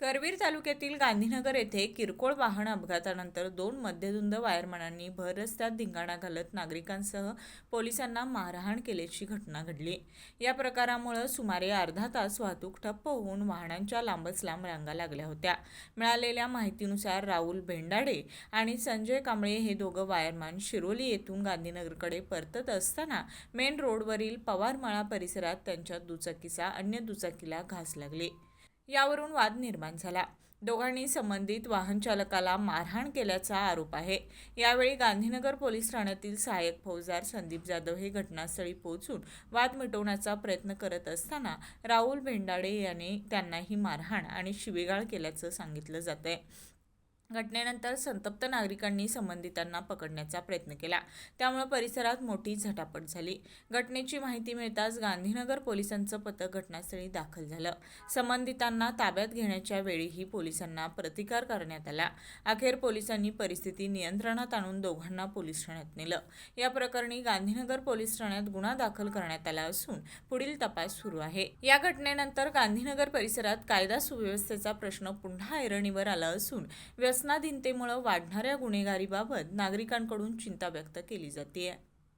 करवीर तालुक्यातील गांधीनगर येथे किरकोळ वाहन अपघातानंतर दोन मध्यधुंद वायरमॅनांनी भर रस्त्यात धिंगाणा घालत नागरिकांसह पोलिसांना मारहाण केल्याची घटना घडली। या प्रकारामुळे सुमारे अर्धा तास वाहतूक ठप्प होऊन वाहनांच्या लांबच लांब रांगा लागल्या होत्या। मिळालेल्या माहितीनुसार राहुल भेंडाडे आणि संजय कांबळे हे दोघं वायरमॅन शिरोली येथून गांधीनगरकडे परतत असताना मेन रोडवरील पवारमळा परिसरात त्यांच्या दुचाकीचा अन्य दुचाकीला घास लागली। यावरून वाद निर्माण झाला। दोघांनी संबंधित वाहन चालकाला मारहाण केल्याचा आरोप आहे। यावेळी गांधीनगर पोलीस ठाण्यातील सहाय्यक फौजदार संदीप जाधव हे घटनास्थळी पोहोचून वाद मिटवण्याचा प्रयत्न करत असताना राहुल भेंडाडे याने त्यांनाही मारहाण आणि शिवीगाळ केल्याचं सांगितलं जातंय। घटनेनंतर संतप्त नागरिकांनी संबंधितांना पकडण्याचा प्रयत्न केला, त्यामुळे परिसरात मोठी झटापट झाली। घटनेची माहिती मिळताच गांधीनगर पोलिसांचं पथक घटनास्थळी दाखल झालं। संबंधितांना ताब्यात घेण्याच्या वेळीही पोलिसांना प्रतिकार करण्यात आला। अखेर पोलिसांनी परिस्थिती नियंत्रणात आणून दोघांना पोलीस ठाण्यात नेलं। या प्रकरणी गांधीनगर पोलीस ठाण्यात गुन्हा दाखल करण्यात आला असून पुढील तपास सुरू आहे। या घटनेनंतर गांधीनगर परिसरात कायदा सुव्यवस्थेचा प्रश्न पुन्हा ऐरणीवर आला असून व्यसनाधीनतेमुळे वाढणाऱ्या गुन्हेगारीबाबत नागरिकांकडून चिंता व्यक्त केली जाते।